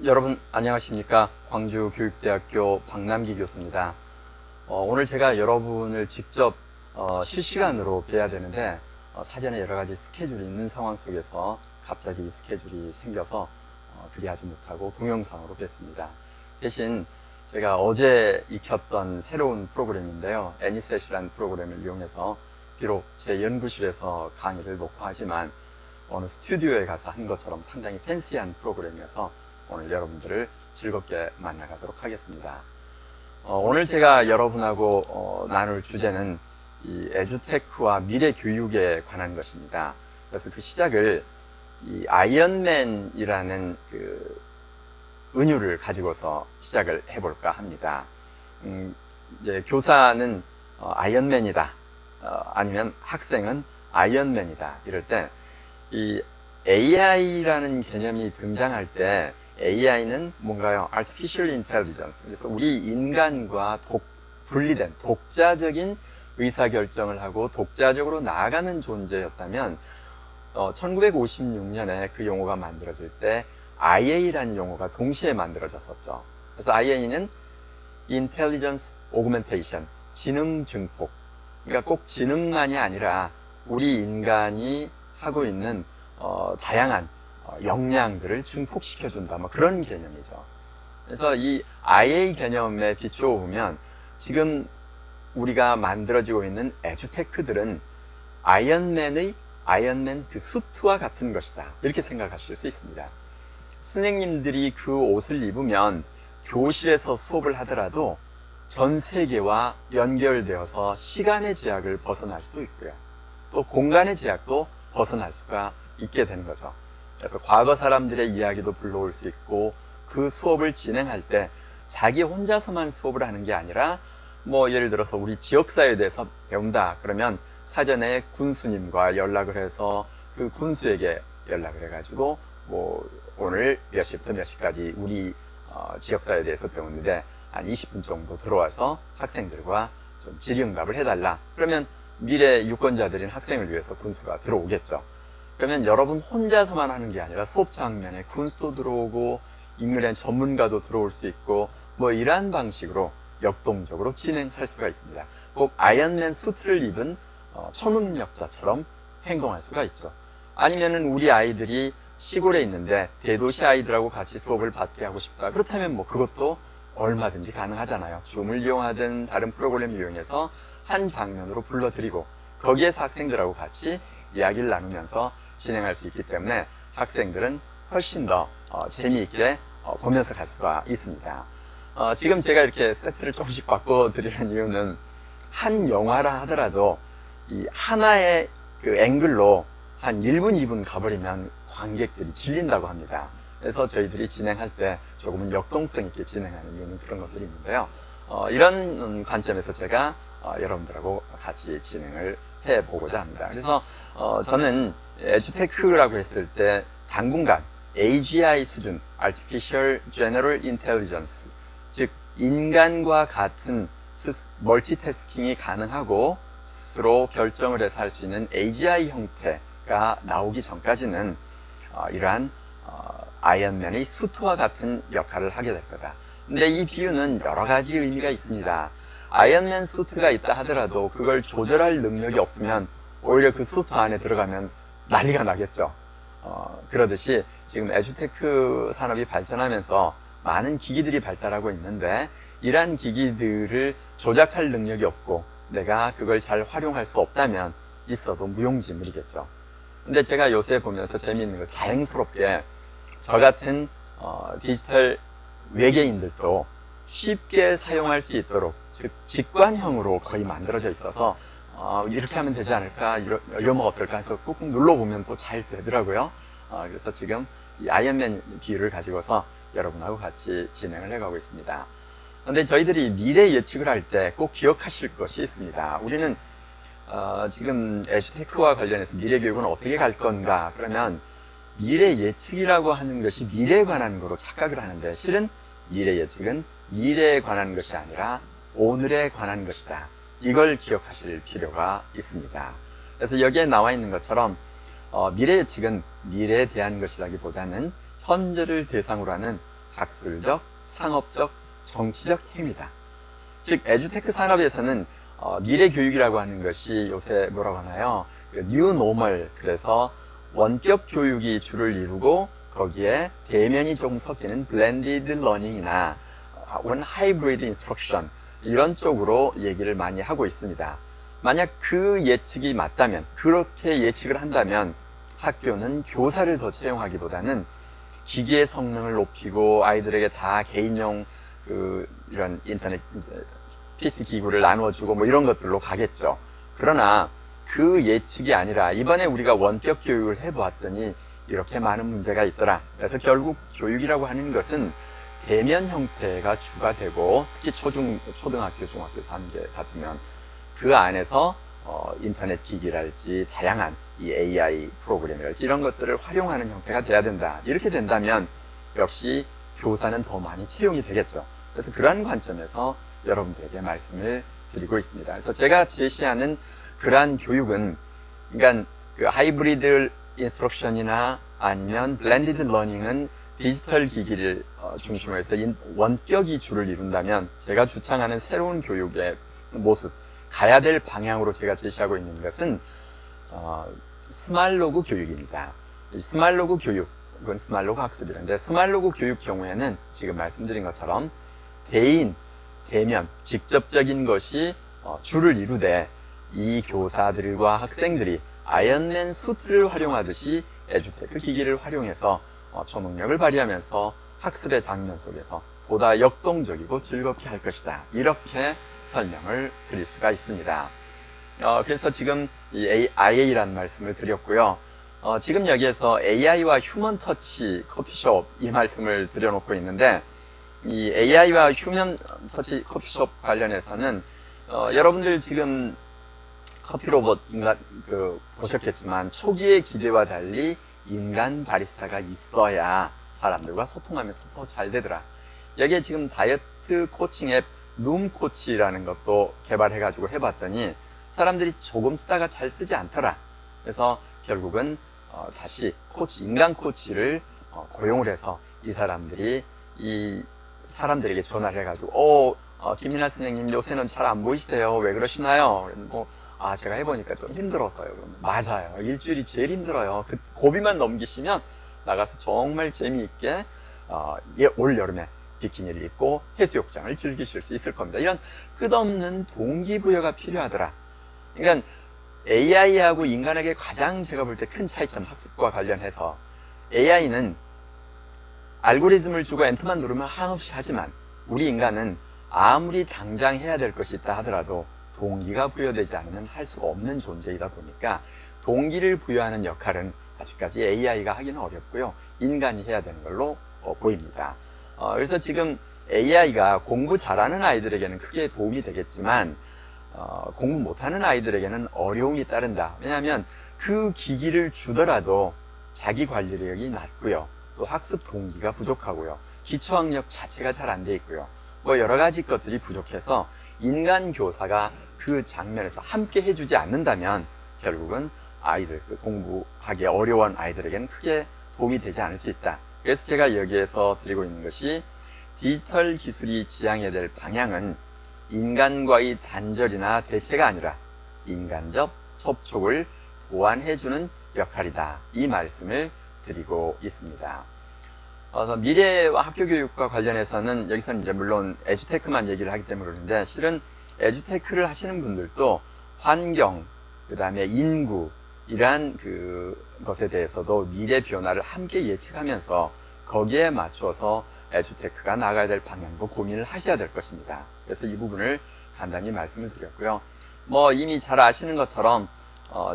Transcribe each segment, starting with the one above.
여러분 안녕하십니까? 광주교육대학교 박남기 교수입니다. 오늘 제가 여러분을 직접 실시간으로 뵈야 되는데 사전에 여러 가지 스케줄이 있는 상황 속에서 갑자기 이 스케줄이 생겨서 그리하지 못하고 동영상으로 뵙습니다. 대신 제가 어제 익혔던 새로운 프로그램인데요. 애니셋이라는 프로그램을 이용해서 비록 제 연구실에서 강의를 놓고 하지만 어느 스튜디오에 가서 한 것처럼 상당히 팬시한 프로그램이어서 오늘 여러분들을 즐겁게 만나가도록 하겠습니다. 오늘 제가 여러분하고 나눌 주제는 이 에듀테크와 미래 교육에 관한 것입니다. 그래서 그 시작을 이 아이언맨이라는 그 은유를 가지고서 시작을 해볼까 합니다. 이제 교사는 아이언맨이다, 아니면 학생은 아이언맨이다 이럴 때 이 AI라는 개념이 등장할 때 AI는 뭔가요? Artificial Intelligence. 그래서 우리 인간과 분리된 독자적인 의사결정을 하고 독자적으로 나아가는 존재였다면 1956년에 그 용어가 만들어질 때 IA라는 용어가 동시에 만들어졌었죠. 그래서 IA는 Intelligence Augmentation, 지능 증폭. 그러니까 꼭 지능만이 아니라 우리 인간이 하고 있는 다양한 역량들을 증폭시켜준다, 뭐 그런 개념이죠. 그래서 이 IA 개념에 비추어 보면 지금 우리가 만들어지고 있는 에듀테크들은 아이언맨 그 수트와 같은 것이다, 이렇게 생각하실 수 있습니다. 선생님들이 그 옷을 입으면 교실에서 수업을 하더라도 전 세계와 연결되어서 시간의 제약을 벗어날 수도 있고요, 또 공간의 제약도 벗어날 수가 있게 되는 거죠. 그래서 과거 사람들의 이야기도 불러올 수 있고, 그 수업을 진행할 때 자기 혼자서만 수업을 하는 게 아니라 뭐 예를 들어서 우리 지역사회에 대해서 배운다 그러면 사전에 군수님과 연락을 해서 그 군수에게 연락을 해가지고 뭐 오늘 몇 시부터 몇 시까지 우리 지역사회에 대해서 배우는데 한 20분 정도 들어와서 학생들과 좀 질의응답을 해달라. 그러면 미래 유권자들인 학생을 위해서 군수가 들어오겠죠. 그러면 여러분 혼자서만 하는 게 아니라 수업 장면에 군수도 들어오고 인근의 전문가도 들어올 수 있고 뭐 이러한 방식으로 역동적으로 진행할 수가 있습니다. 꼭 아이언맨 수트를 입은 초능력자처럼 행동할 수가 있죠. 아니면은 우리 아이들이 시골에 있는데 대도시 아이들하고 같이 수업을 받게 하고 싶다. 그렇다면 뭐 그것도 얼마든지 가능하잖아요. 줌을 이용하든 다른 프로그램을 이용해서 한 장면으로 불러드리고 거기에서 학생들하고 같이 이야기를 나누면서 진행할 수 있기 때문에 학생들은 훨씬 더 재미있게 보면서 갈 수가 있습니다. 지금 제가 이렇게 세트를 조금씩 바꿔드리는 이유는 한 영화라 하더라도 이 하나의 그 앵글로 한 1분, 2분 가버리면 관객들이 질린다고 합니다. 그래서 저희들이 진행할 때 조금은 역동성 있게 진행하는 이유는 그런 것들이 있는데요. 이런 관점에서 제가 여러분들하고 같이 진행을 해보고자 합니다. 그래서 저는 에듀테크라고 했을 때 당분간 AGI 수준, Artificial General Intelligence, 즉 인간과 같은 멀티태스킹이 가능하고 스스로 결정을 해서 할 수 있는 AGI 형태가 나오기 전까지는 이러한 아이언맨의 수트와 같은 역할을 하게 될 거다. 근데 이 비유는 여러 가지 의미가 있습니다. 아이언맨 수트가 있다 하더라도 그걸 조절할 능력이 없으면 오히려 그 수트 안에 들어가면 난리가 나겠죠. 그러듯이 지금 에듀테크 산업이 발전하면서 많은 기기들이 발달하고 있는데 이러한 기기들을 조작할 능력이 없고 내가 그걸 잘 활용할 수 없다면 있어도 무용지물이겠죠. 근데 제가 요새 보면서 재미있는 거, 다행스럽게 저 같은 디지털 외계인들도 쉽게 사용할 수 있도록, 즉 직관형으로 거의 만들어져 있어서 이렇게 하면 되지 않을까, 이러면 어떨까 해서 꾹꾹 눌러보면 또 잘 되더라고요. 그래서 지금 이 아이언맨 비유를 가지고서 여러분하고 같이 진행을 해가고 있습니다. 그런데 저희들이 미래 예측을 할 때 꼭 기억하실 것이 있습니다. 우리는 지금 에듀테크와 관련해서 미래 교육은 어떻게 갈 건가 그러면 미래 예측이라고 하는 것이 미래에 관한 거로 착각을 하는데, 실은 미래 예측은 미래에 관한 것이 아니라 오늘에 관한 것이다. 이걸 기억하실 필요가 있습니다. 그래서 여기에 나와 있는 것처럼 미래 예측은 미래에 대한 것이라기보다는 현재를 대상으로 하는 학술적, 상업적, 정치적 행위다. 즉 에듀테크 산업에서는 미래 교육이라고 하는 것이 요새 뭐라고 하나요? 뉴 노멀, 그래서 원격 교육이 주를 이루고 거기에 대면이 조금 섞이는 블렌디드 러닝이나 혹은 하이브리드 인스트럭션, 이런 쪽으로 얘기를 많이 하고 있습니다. 만약 그 예측이 맞다면, 그렇게 예측을 한다면 학교는 교사를 더 채용하기보다는 기기의 성능을 높이고 아이들에게 다 개인용 이런 인터넷 PC 기구를 나눠주고 뭐 이런 것들로 가겠죠. 그러나 그 예측이 아니라 이번에 우리가 원격 교육을 해보았더니 이렇게 많은 문제가 있더라. 그래서 결국 교육이라고 하는 것은 대면 형태가 주가 되고, 특히 초등학교, 중학교 단계 같으면 그 안에서 인터넷 기기랄지 다양한 이 AI 프로그램이랄지 이런 것들을 활용하는 형태가 돼야 된다. 이렇게 된다면 역시 교사는 더 많이 채용이 되겠죠. 그래서 그러한 관점에서 여러분들에게 말씀을 드리고 있습니다. 그래서 제가 제시하는 그러한 교육은, 그러니까 그 하이브리드 인스트럭션이나 아니면 블렌디드 러닝은 디지털 기기를 중심으로 해서 원격이 주를 이룬다면, 제가 주창하는 새로운 교육의 모습, 가야 될 방향으로 제가 제시하고 있는 것은 스말로그 교육입니다. 이 스말로그 교육은 스말로그 학습이라는데, 스말로그 교육 경우에는 지금 말씀드린 것처럼 대면, 직접적인 것이 주를 이루되 이 교사들과 학생들이 아이언맨 수트를 활용하듯이 에듀테크 기기를 활용해서 초능력을 발휘하면서 학습의 장면 속에서 보다 역동적이고 즐겁게 할 것이다. 이렇게 설명을 드릴 수가 있습니다. 그래서 지금 이 IA라는 말씀을 드렸고요. 지금 여기에서 AI와 휴먼 터치 커피숍 이 말씀을 드려놓고 있는데, 이 AI와 휴먼 터치 커피숍 관련해서는 여러분들 지금 커피 로봇 보셨겠지만 초기의 기대와 달리 인간 바리스타가 있어야 사람들과 소통하면서 더 잘 되더라. 여기에 지금 다이어트 코칭 앱 룸코치라는 것도 개발해가지고 해봤더니 사람들이 조금 쓰다가 잘 쓰지 않더라. 그래서 결국은 다시 인간 코치를 고용을 해서 이 사람들이 이 사람들에게 전화를 해가지고 김민아 선생님 요새는 잘 안 보이시대요. 왜 그러시나요? 제가 해보니까 좀 힘들어서요. 그러면 맞아요. 일주일이 제일 힘들어요. 그 고비만 넘기시면 나가서 정말 재미있게 올 여름에 비키니를 입고 해수욕장을 즐기실 수 있을 겁니다. 이런 끝없는 동기부여가 필요하더라. 그러니까 AI하고 인간에게 가장 제가 볼 때 큰 차이점, 학습과 관련해서 AI는 알고리즘을 주고 엔터만 누르면 한없이 하지만 우리 인간은 아무리 당장 해야 될 것이 있다 하더라도 동기가 부여되지 않으면 할 수가 없는 존재이다 보니까 동기를 부여하는 역할은 아직까지 AI가 하기는 어렵고요. 인간이 해야 되는 걸로 보입니다. 그래서 지금 AI가 공부 잘하는 아이들에게는 크게 도움이 되겠지만 공부 못하는 아이들에게는 어려움이 따른다. 왜냐하면 그 기기를 주더라도 자기 관리력이 낮고요. 또 학습 동기가 부족하고요. 기초학력 자체가 잘 안 돼 있고요. 여러 가지 것들이 부족해서 인간 교사가 그 장면에서 함께 해주지 않는다면 결국은 아이들, 공부하기 어려운 아이들에게는 크게 도움이 되지 않을 수 있다. 그래서 제가 여기에서 드리고 있는 것이 디지털 기술이 지향해야 될 방향은 인간과의 단절이나 대체가 아니라 인간적 접촉을 보완해주는 역할이다. 이 말씀을 드리고 있습니다. 미래와 학교교육과 관련해서는 여기서는 이제 물론 에듀테크만 얘기를 하기 때문에 그러는데, 실은 에듀테크를 하시는 분들도 환경, 그 다음에 인구, 이러한 것에 대해서도 미래 변화를 함께 예측하면서 거기에 맞춰서 에듀테크가 나가야 될 방향도 고민을 하셔야 될 것입니다. 그래서 이 부분을 간단히 말씀을 드렸고요. 이미 잘 아시는 것처럼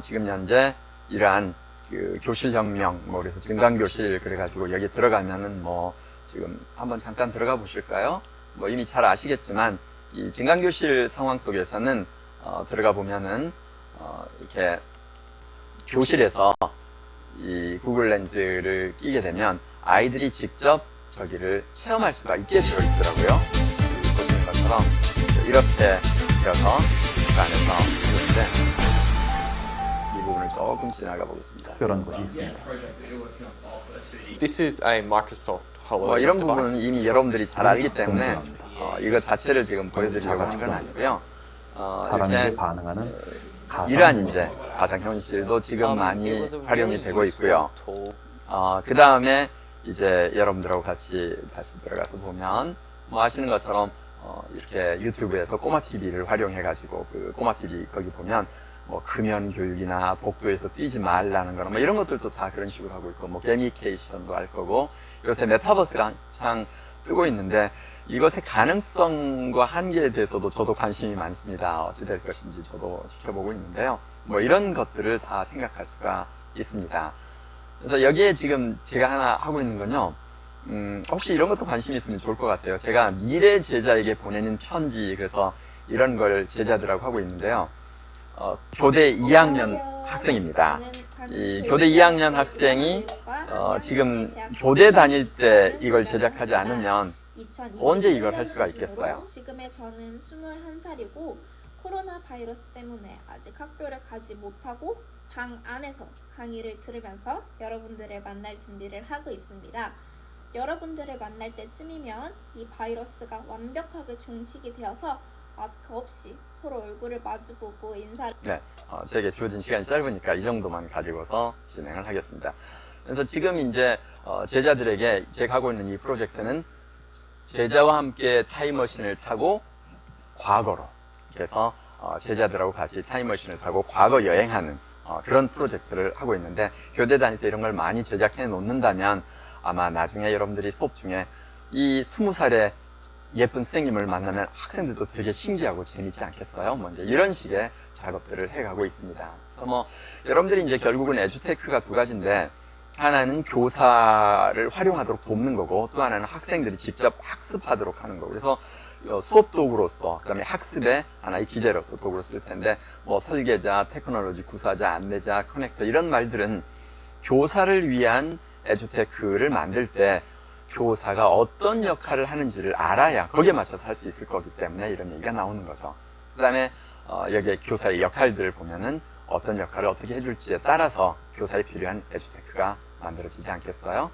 지금 현재 이러한 교실혁명, 그래서 증강교실, 그래가지고 여기 들어가면은 지금 한번 잠깐 들어가 보실까요? 이미 잘 아시겠지만, 이 증강교실 상황 속에서는, 들어가 보면은, 이렇게 교실에서 이 구글 렌즈를 끼게 되면 아이들이 직접 저기를 체험할 수가 있게 되어 있더라고요. 보시는 것처럼 이렇게 되어서 그 안에서 있는데, 이 부분을 조금 지나가 보겠습니다. 특별한 것이 있습니다. This is a Microsoft 뭐 HoloLens 이런 부분은 device. 이미 여러분들이 잘 알기 때문에 공정합니다. 이거 자체를 지금 보여드리려고 하는 건 아니고요. 사람에게 이렇게 반응하는 가상 이러한 이제 가상현실도 지금 It 많이 was a 활용이 really 되고 useful 있고요. tool. 그 다음에 이제 여러분들하고 같이 다시 들어가서 보면 뭐 아시는 것처럼 이렇게 유튜브에서 꼬마 TV를 활용해가지고 그 꼬마 TV 거기 보면 뭐 금연 교육이나 복도에서 뛰지 말라는 거나 뭐 이런 것들도 다 그런 식으로 하고 있고 뭐 게미케이션도 할 거고 요새 메타버스가 한창 뜨고 있는데 이것의 가능성과 한계에 대해서도 저도 관심이 많습니다. 어찌 될 것인지 저도 지켜보고 있는데요. 뭐 이런 것들을 다 생각할 수가 있습니다. 그래서 여기에 지금 제가 하나 하고 있는 건요. 혹시 이런 것도 관심이 있으면 좋을 것 같아요. 제가 미래 제자에게 보내는 편지, 그래서 이런 걸 제자들하고 하고 있는데요. 교대 2학년 학생입니다. 이 교대 2학년 학생이 지금 교대 다닐 때 이걸 제작하지 않으면 언제 이걸 할 수가 있겠어요? 지금의 저는 21살이고 코로나 바이러스 때문에 아직 학교를 가지 못하고 방 안에서 강의를 들으면서 여러분들을 만날 준비를 하고 있습니다. 여러분들을 만날 때쯤이면 이 바이러스가 완벽하게 종식이 되어서 마스크 없이 서로 얼굴을 마주보고 인사를 네, 제게 주어진 시간이 짧으니까 이 정도만 가지고서 진행을 하겠습니다. 그래서 지금 이제 제자들에게 제가 하고 있는 이 프로젝트는 제자와 함께 타임머신을 타고 과거로, 그래서 제자들하고 같이 타임머신을 타고 과거 여행하는 그런 프로젝트를 하고 있는데, 교대 다닐 때 이런 걸 많이 제작해 놓는다면 아마 나중에 여러분들이 수업 중에 이 20살의 예쁜 선생님을 만나면 학생들도 되게 신기하고 재밌지 않겠어요? 뭐 이제 이런 식의 작업들을 해가고 있습니다. 그래서 뭐 여러분들이 이제 결국은 에듀테크가 두 가지인데, 하나는 교사를 활용하도록 돕는 거고, 또 하나는 학생들이 직접 학습하도록 하는 거고. 그래서 수업 도구로서, 그다음에 학습의 하나의 기재로서 도구로 쓸 텐데, 뭐 설계자, 테크놀로지 구사자, 안내자, 커넥터 이런 말들은 교사를 위한 에듀테크를 만들 때 교사가 어떤 역할을 하는지를 알아야 거기에 맞춰서 할 수 있을 거기 때문에 이런 얘기가 나오는 거죠. 그 다음에 여기에 교사의 역할들을 보면은 어떤 역할을 어떻게 해줄지에 따라서 교사에 필요한 에듀테크가 만들어지지 않겠어요?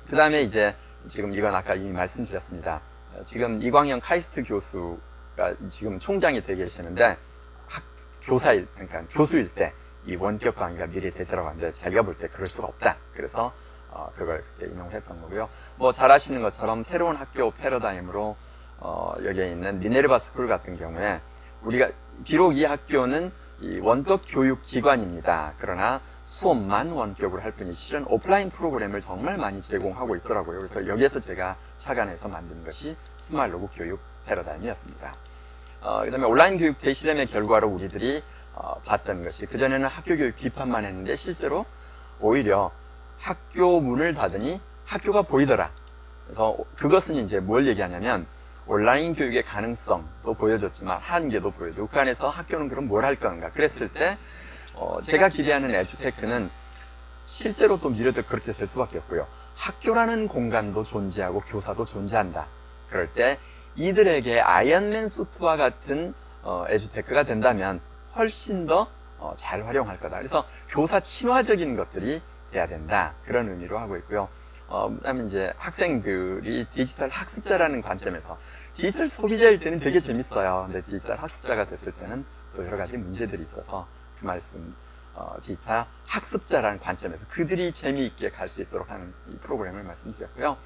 그 다음에 이제 지금 이건 아까 이미 말씀드렸습니다. 지금 이광영 카이스트 교수가 지금 총장이 되어 계시는데, 그러니까 교수일 때 이 원격 강의가 미래 대세라고 하는데 자기가 볼 때 그럴 수가 없다. 그래서 그걸 그때 인용했던 거고요. 뭐 잘 아시는 것처럼 새로운 학교 패러다임으로 여기에 있는 미네르바 스쿨 같은 경우에 우리가 비록 이 학교는 이 원격 교육 기관입니다. 그러나 수업만 원격으로 할 뿐이지 실은 오프라인 프로그램을 정말 많이 제공하고 있더라고요. 그래서 여기에서 제가 착안해서 만든 것이 스마일로그 교육 패러다임이었습니다. 그 다음에 온라인 교육 대시됨의 결과로 우리들이 봤던 것이, 그전에는 학교 교육 비판만 했는데 실제로 오히려 학교 문을 닫으니 학교가 보이더라. 그래서 그것은 이제 뭘 얘기하냐면 온라인 교육의 가능성도 보여줬지만 한계도 보여주고, 그 안에서 학교는 그럼 뭘 할 건가. 그랬을 때 제가 기대하는 에듀테크는 실제로 또 미래도 그렇게 될 수밖에 없고요. 학교라는 공간도 존재하고 교사도 존재한다. 그럴 때 이들에게 아이언맨 수트와 같은 에듀테크가 된다면 훨씬 더 잘 활용할 거다. 그래서 교사 친화적인 것들이 돼야 된다. 그런 의미로 하고 있고요. 그다음에 이제 학생들이 디지털 학습자라는 관점에서, 디지털 소비자일 때는 되게 재밌어요. 근데 디지털 학습자가 됐을 때는 또 여러 가지 문제들이 있어서 그 말씀, 디지털 학습자라는 관점에서 그들이 재미있게 갈 수 있도록 하는 이 프로그램을 말씀드렸고요.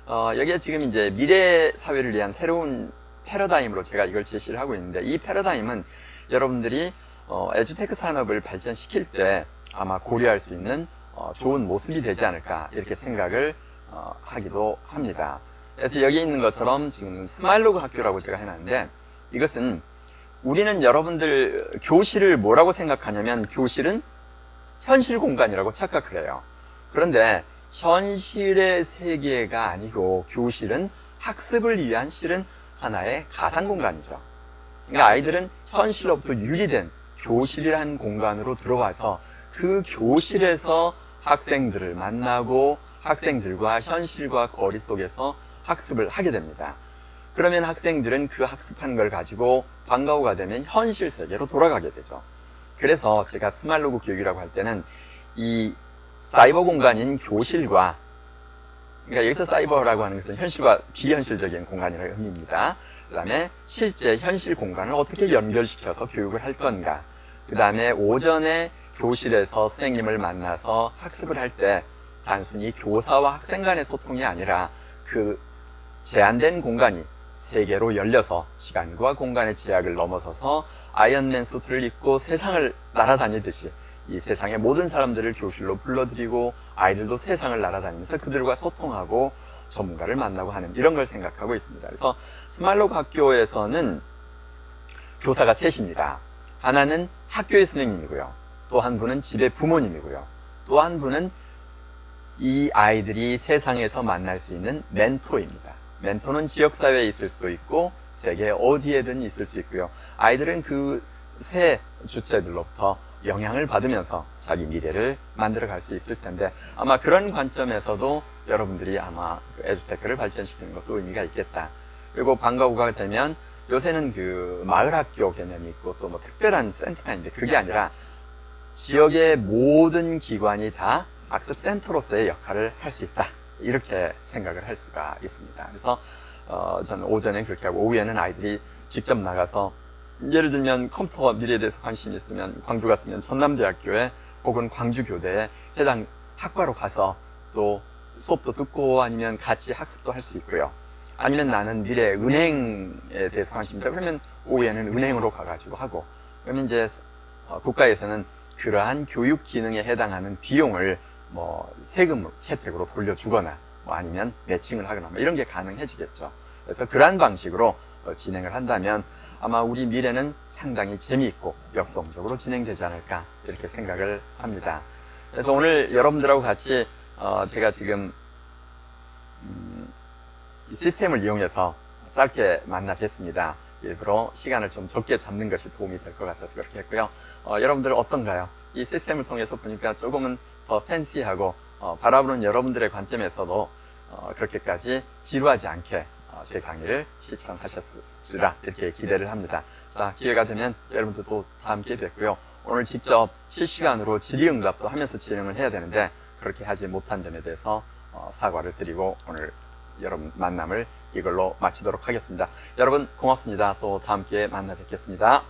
여기에 지금 이제 미래 사회를 위한 새로운 패러다임으로 제가 이걸 제시를 하고 있는데, 이 패러다임은 여러분들이 에듀테크 산업을 발전시킬 때 아마 고려할 수 있는 좋은 모습이 되지 않을까, 이렇게 생각을 하기도 합니다. 그래서 여기 있는 것처럼 지금 스마일로그 학교라고 제가 해놨는데, 이것은 우리는 여러분들 교실을 뭐라고 생각하냐면 교실은 현실 공간이라고 착각을 해요. 그런데 현실의 세계가 아니고 교실은 학습을 위한 실은 하나의 가상 공간이죠. 그러니까 아이들은 현실로부터 유리된 교실이라는 공간으로 들어와서 그 교실에서 학생들을 만나고 학생들과 현실과 거리 속에서 학습을 하게 됩니다. 그러면 학생들은 그 학습한 걸 가지고 방과 후가 되면 현실 세계로 돌아가게 되죠. 그래서 제가 스말로그 교육이라고 할 때는 이 사이버 공간인 교실과, 그러니까 여기서 사이버라고 하는 것은 현실과 비현실적인 공간이라는 의미입니다. 그 다음에 실제 현실 공간을 어떻게 연결시켜서 교육을 할 건가. 그 다음에 오전에 교실에서 선생님을 만나서 학습을 할 때 단순히 교사와 학생 간의 소통이 아니라 그 제한된 공간이 세계로 열려서 시간과 공간의 제약을 넘어서서 아이언맨 수트를 입고 세상을 날아다니듯이 이 세상의 모든 사람들을 교실로 불러들이고 아이들도 세상을 날아다니면서 그들과 소통하고 전문가를 만나고 하는 이런 걸 생각하고 있습니다. 그래서 스말로그 학교에서는 교사가 셋입니다. 하나는 학교의 선생님이고요. 또 한 분은 집의 부모님이고요. 또 한 분은 이 아이들이 세상에서 만날 수 있는 멘토입니다. 멘토는 지역사회에 있을 수도 있고 세계 어디에든 있을 수 있고요. 아이들은 그 세 주체들로부터 영향을 받으면서 자기 미래를 만들어 갈 수 있을 텐데 아마 그런 관점에서도 여러분들이 아마 그 에듀테크를 발전시키는 것도 의미가 있겠다. 그리고 방과 후가 되면 요새는 그 마을학교 개념이 있고 또 뭐 특별한 센터가 있는데 그게 아니라 지역의 모든 기관이 다 학습센터로서의 역할을 할 수 있다. 이렇게 생각을 할 수가 있습니다. 그래서 저는 오전엔 그렇게 하고 오후에는 아이들이 직접 나가서 예를 들면 컴퓨터 미래에 대해서 관심이 있으면 광주 같으면 전남대학교에 혹은 광주교대에 해당 학과로 가서 또 수업도 듣고 아니면 같이 학습도 할 수 있고요. 아니면 나는 미래 은행에 대해서 관심이 있다. 그러면 오후에는 은행으로 가가지고 하고 그러면 이제 국가에서는 그러한 교육 기능에 해당하는 비용을 뭐 세금 혜택으로 돌려주거나 뭐 아니면 매칭을 하거나 뭐 이런 게 가능해지겠죠. 그래서 그러한 방식으로 진행을 한다면 아마 우리 미래는 상당히 재미있고 역동적으로 진행되지 않을까 이렇게 생각을 합니다. 그래서 오늘 여러분들하고 같이 제가 지금 이 시스템을 이용해서 짧게 만나 뵀습니다. 일부러 시간을 좀 적게 잡는 것이 도움이 될 것 같아서 그렇게 했고요. 여러분들 어떤가요? 이 시스템을 통해서 보니까 조금은 더 팬시하고 바라보는 여러분들의 관점에서도 그렇게까지 지루하지 않게 제 강의를 시청하셨으리라 이렇게 기대를 합니다. 자, 기회가 되면 여러분들도 다 함께 됐고요. 오늘 직접 실시간으로 질의응답도 하면서 진행을 해야 되는데 그렇게 하지 못한 점에 대해서 사과를 드리고 오늘 여러분 만남을 이걸로 마치도록 하겠습니다. 여러분 고맙습니다. 또 다음 기회에 만나 뵙겠습니다.